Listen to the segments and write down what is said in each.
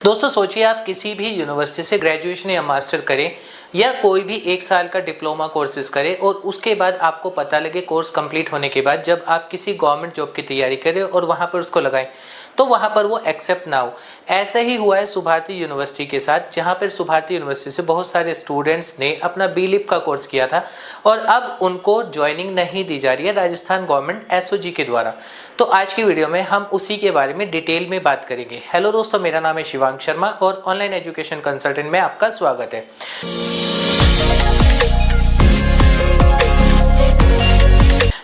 दोस्तों सोचिए आप किसी भी यूनिवर्सिटी से ग्रेजुएशन या मास्टर करें या कोई भी 1 साल का डिप्लोमा कोर्सेज करें और उसके बाद आपको पता लगे कोर्स कंप्लीट होने के बाद जब आप किसी गवर्नमेंट जॉब की तैयारी करें और वहां पर उसको लगाएं तो वहां पर वो एक्सेप्ट ना हो। ऐसा ही हुआ है सुभारती यूनिवर्सिटी के साथ, जहां पर सुभारती यूनिवर्सिटी से बहुत सारे स्टूडेंट्स ने अपना बीलिप का कोर्स किया था और अब उनको ज्वाइनिंग नहीं दी जा रही है राजस्थान गवर्नमेंट एसओजी के द्वारा। तो आज की वीडियो में हम उसी के बारे में डिटेल में बात करेंगे। हेलो दोस्तों, मेरा नाम है शिवांग शर्मा और ऑनलाइन एजुकेशन कंसल्टेंट में आपका स्वागत है।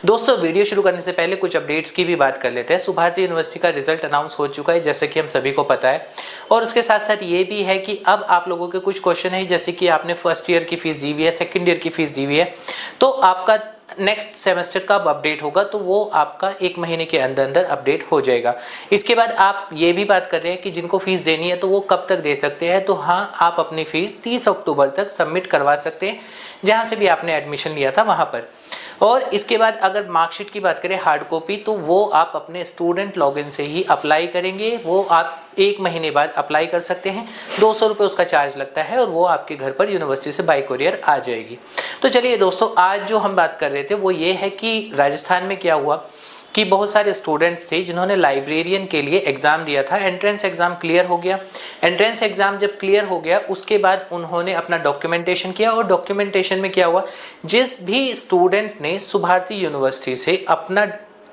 दोस्तों वीडियो शुरू करने से पहले कुछ अपडेट्स की भी बात कर लेते हैं। सुभारती यूनिवर्सिटी का रिजल्ट अनाउंस हो चुका है जैसे कि हम सभी को पता है, और उसके साथ साथ ये भी है कि अब आप लोगों के कुछ क्वेश्चन है, जैसे कि आपने फर्स्ट ईयर की फीस दी हुई है, सेकेंड ईयर की फीस दी हुई है, तो आपका नेक्स्ट सेमेस्टर कब अपडेट होगा, तो वो आपका 1 महीने के अंदर अंदर अपडेट हो जाएगा। इसके बाद आप ये भी बात कर रहे हैं कि जिनको फीस देनी है तो वो कब तक दे सकते हैं, तो हाँ, आप अपनी फीस 30 अक्टूबर तक सबमिट करवा सकते हैं जहाँ से भी आपने एडमिशन लिया था वहाँ पर। और इसके बाद अगर मार्कशीट की बात करें हार्ड कॉपी, तो वो आप अपने स्टूडेंट लॉगिन से ही अप्लाई करेंगे। वो आप 1 महीने बाद अप्लाई कर सकते हैं, 200 रुपये उसका चार्ज लगता है और वो आपके घर पर यूनिवर्सिटी से बाय कोरियर आ जाएगी। तो चलिए दोस्तों, आज जो हम बात कर रहे थे वो ये है कि राजस्थान में क्या हुआ कि बहुत सारे स्टूडेंट्स थे जिन्होंने लाइब्रेरियन के लिए एग्ज़ाम दिया था। एंट्रेंस एग्ज़ाम क्लियर हो गया। एंट्रेंस एग्ज़ाम जब क्लियर हो गया उसके बाद उन्होंने अपना डॉक्यूमेंटेशन किया और डॉक्यूमेंटेशन में क्या हुआ, जिस भी स्टूडेंट ने सुभारती यूनिवर्सिटी से अपना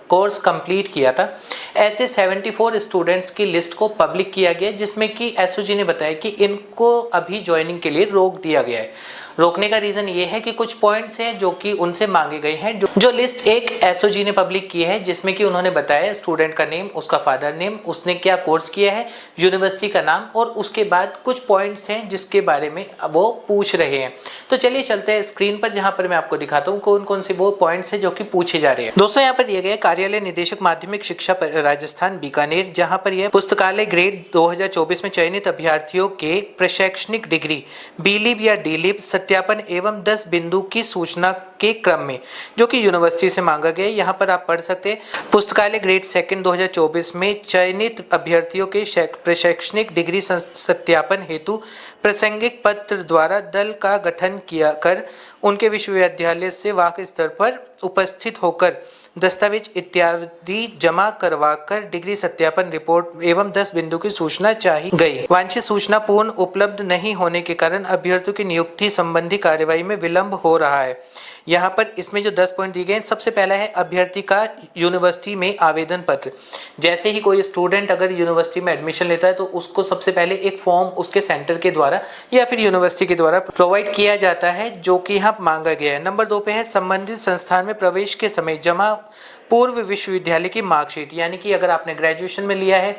कोर्स कंप्लीट किया था, ऐसे 74 स्टूडेंट्स की लिस्ट को पब्लिक किया गया, जिसमें कि एसओजी ने बताया कि इनको अभी ज्वाइनिंग के लिए रोक दिया गया है। रोकने का रीज़न ये है कि कुछ पॉइंट्स हैं जो कि उनसे मांगे गए हैं। जो लिस्ट एक एसओजी ने पब्लिक की है, जिसमें कि उन्होंने बताया स्टूडेंट का नेम, उसका फादर नेम, उसने क्या कोर्स किया है, यूनिवर्सिटी का नाम, और उसके बाद कुछ पॉइंट्स हैं जिसके बारे में वो पूछ रहे हैं। तो चलिए चलते हैं स्क्रीन पर, जहाँ पर मैं आपको दिखाता हूँ कौन कौन से वो पॉइंट्स हैं जो कि पूछे जा रहे हैं। दोस्तों यहाँ पर दिए गए कार्यालय निदेशक माध्यमिक शिक्षा राजस्थान बीकानेर, जहाँ पर यह पुस्तकालय ग्रेड 2024 में चयनित अभ्यर्थियों के प्रशैक्षणिक डिग्री बीलिप या डीलिप सत्यापन एवं 10 बिंदु की सूचना के क्रम में जो कि यूनिवर्सिटी से मांगा गया। यहाँ पर आप पढ़ सकते हैं, पुस्तकालय ग्रेड सेकंड 2024 में चयनित अभ्यर्थियों के प्रशैक्षणिक डिग्री सत्यापन हेतु प्रासंगिक पत्र द्वारा दल का गठन किया कर उनके विश्वविद्यालय से वाक स्तर पर उपस्थित होकर दस्तावेज इत्यादि जमा करवाकर डिग्री सत्यापन रिपोर्ट एवं 10 बिंदु की सूचना चाहिए गई। वांछित सूचना पूर्ण उपलब्ध नहीं होने के कारण अभ्यर्थियों की नियुक्ति संबंधी कार्यवाही में विलंब हो रहा है। यहाँ पर इसमें जो 10 पॉइंट दिए गए हैं, सबसे पहला है अभ्यर्थी का यूनिवर्सिटी में आवेदन पत्र। जैसे ही कोई स्टूडेंट अगर यूनिवर्सिटी में एडमिशन लेता है तो उसको सबसे पहले एक फॉर्म उसके सेंटर के द्वारा या फिर यूनिवर्सिटी के द्वारा प्रोवाइड किया जाता है, जो कि यहाँ मांगा गया है। नंबर 2 पे है संबंधित संस्थान में प्रवेश के समय जमा पूर्व विश्वविद्यालय की मार्कशीट, यानी कि अगर आपने ग्रेजुएशन में लिया है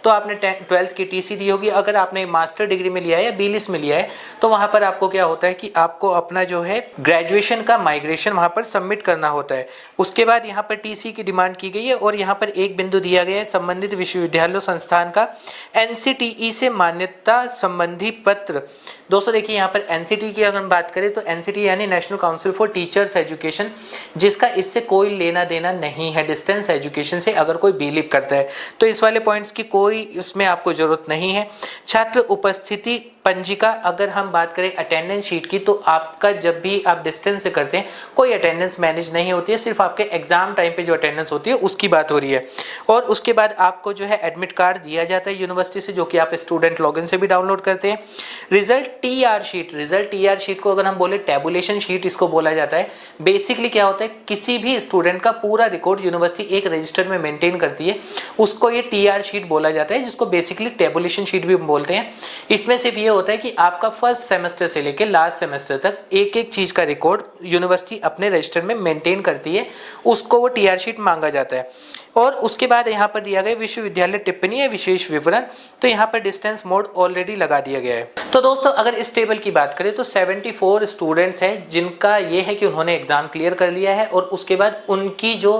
तो आपने 12th की टीसी दी होगी। अगर आपने मास्टर डिग्री में लिया है या बीलिस में लिया है तो वहां पर आपको क्या होता है कि आपको अपना जो है ग्रेजुएशन का माइग्रेशन वहां पर सबमिट करना होता है। उसके बाद यहाँ पर टीसी की डिमांड की गई है और यहाँ पर एक बिंदु दिया गया है संबंधित विश्वविद्यालय संस्थान का एनसीटीई से मान्यता संबंधी पत्र। दोस्तों देखिए, यहाँ पर एनसीटी की अगर हम बात करें तो एनसीटी यानी national council for teachers education, जिसका इससे कोई लेना देना नहीं है डिस्टेंस एजुकेशन से। अगर कोई बीलिप करता है तो इस वाले पॉइंट्स की कोई इसमें आपको जरूरत नहीं है। छात्र उपस्थिति पंजिका, अगर हम बात करें अटेंडेंस शीट की, तो आपका जब भी आप डिस्टेंस से करते हैं कोई अटेंडेंस मैनेज नहीं होती है, सिर्फ आपके एग्जाम टाइम पे जो अटेंडेंस होती है उसकी बात हो रही है। और उसके बाद आपको जो है एडमिट कार्ड दिया जाता है यूनिवर्सिटी से, जो कि आप स्टूडेंट लॉगिन से भी डाउनलोड करते हैं। रिजल्ट टीआर शीट को अगर हम बोले टैबुलेशन शीट इसको बोला जाता है। बेसिकली क्या होता है, किसी भी स्टूडेंट का पूरा रिकॉर्ड यूनिवर्सिटी एक रजिस्टर में मेंटेन करती है, उसको ये टीआर शीट बोला जाता है, जिसको बेसिकली टैबुलेशन शीट भी बोलते हैं। इसमें सिर्फ ये होता है कि आपका फर्स्ट सेमेस्टर से लेकर लास्ट सेमेस्टर तक एक एक चीज का रिकॉर्ड यूनिवर्सिटी अपने रजिस्टर में मेंटेन करती है, उसको वो टीआर शीट मांगा जाता है। और उसके बाद यहाँ पर दिया गया विश्वविद्यालय टिप्पणी या विशेष विवरण, तो यहाँ पर डिस्टेंस मोड ऑलरेडी लगा दिया गया है। तो दोस्तों अगर इस टेबल की बात करें तो 74 स्टूडेंट्स हैं जिनका ये है कि उन्होंने एग्जाम क्लियर कर लिया है, और उसके बाद उनकी जो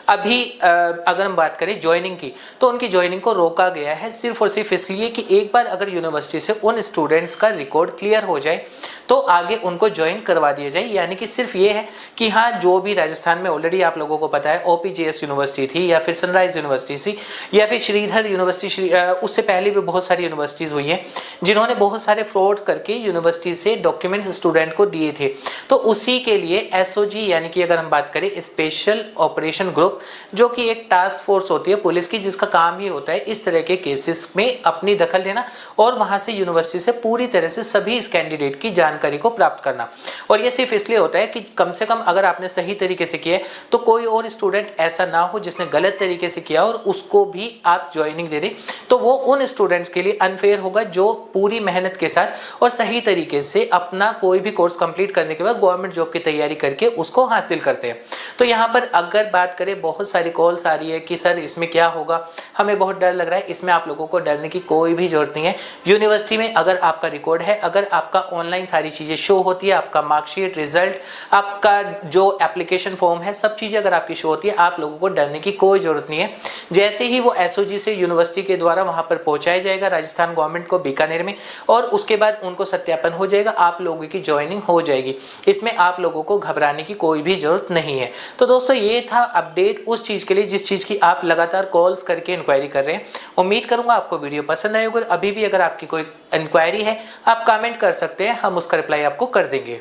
अभी अगर हम बात करें ज्वाइनिंग की, तो उनकी ज्वाइनिंग को रोका गया है सिर्फ और सिर्फ इसलिए कि एक बार अगर यूनिवर्सिटी से उन स्टूडेंट्स का रिकॉर्ड क्लियर हो जाए तो आगे उनको ज्वाइन करवा दिया जाए। यानी कि सिर्फ ये है कि हाँ, जो भी राजस्थान में ऑलरेडी आप लोगों को पता है ओपीजीएस यूनिवर्सिटी थी या फिर फिर सनराइज यूनिवर्सिटी से या फिर श्रीधर यूनिवर्सिटी, उससे पहले भी बहुत सारी यूनिवर्सिटीज़ हुई हैं जिन्होंने बहुत सारे फ्रॉड करके यूनिवर्सिटी से डॉक्यूमेंट्स स्टूडेंट को दिए थे। तो उसी के लिए एसओजी यानी कि अगर हम बात करें स्पेशल ऑपरेशन ग्रुप, जो कि एक टास्क फोर्स होती है पुलिस की, जिसका काम ही होता है इस तरह के केसेस में अपनी दखल लेना और वहां से यूनिवर्सिटी से पूरी तरह से सभी इस कैंडिडेट की जानकारी को प्राप्त करना। और ये सिर्फ इसलिए होता है कि कम से कम अगर आपने सही तरीके से किया है तो कोई और स्टूडेंट ऐसा ना हो जिसने गलत तरीके से किया और उसको भी आप ज्वाइनिंग दे दें, तो वो उन स्टूडेंट्स के लिए अनफेयर होगा जो पूरी मेहनत के साथ और सही तरीके से अपना कोई भी कोर्स कंप्लीट करने के बाद गवर्नमेंट जॉब की तैयारी करके उसको हासिल करते हैं। तो यहाँ पर अगर बात करें, बहुत सारी कॉल्स आ रही है कि सर इसमें क्या होगा, हमें बहुत डर लग रहा है। इसमें आप लोगों को डरने की कोई भी जरूरत नहीं है। यूनिवर्सिटी में अगर आपका रिकॉर्ड है, अगर आपका ऑनलाइन सारी चीजें शो होती है, आपका मार्कशीट, रिजल्ट, आपका जो एप्लीकेशन फॉर्म है, सब चीजें अगर आपकी शो होती है, आप लोगों को डरने की कोई जरूरत नहीं है। जैसे ही वो एसओजी से यूनिवर्सिटी के द्वारा वहां पर पहुंचाया जाएगा राजस्थान गवर्नमेंट को बीकानेर में, और उसके बाद उनको सत्यापन हो जाएगा, आप लोगों की ज्वाइनिंग हो जाएगी। इसमें आप लोगों को घबराने की कोई भी जरूरत नहीं है। तो दोस्तों ये था अपडेट उस चीज के लिए जिस चीज की आप लगातार कॉल्स करके इंक्वायरी कर रहे हैं। उम्मीद करूंगा आपको वीडियो पसंद आएगा। अभी भी अगर आपकी कोई इंक्वायरी है आप कमेंट कर सकते हैं, हम उसका रिप्लाई आपको कर देंगे।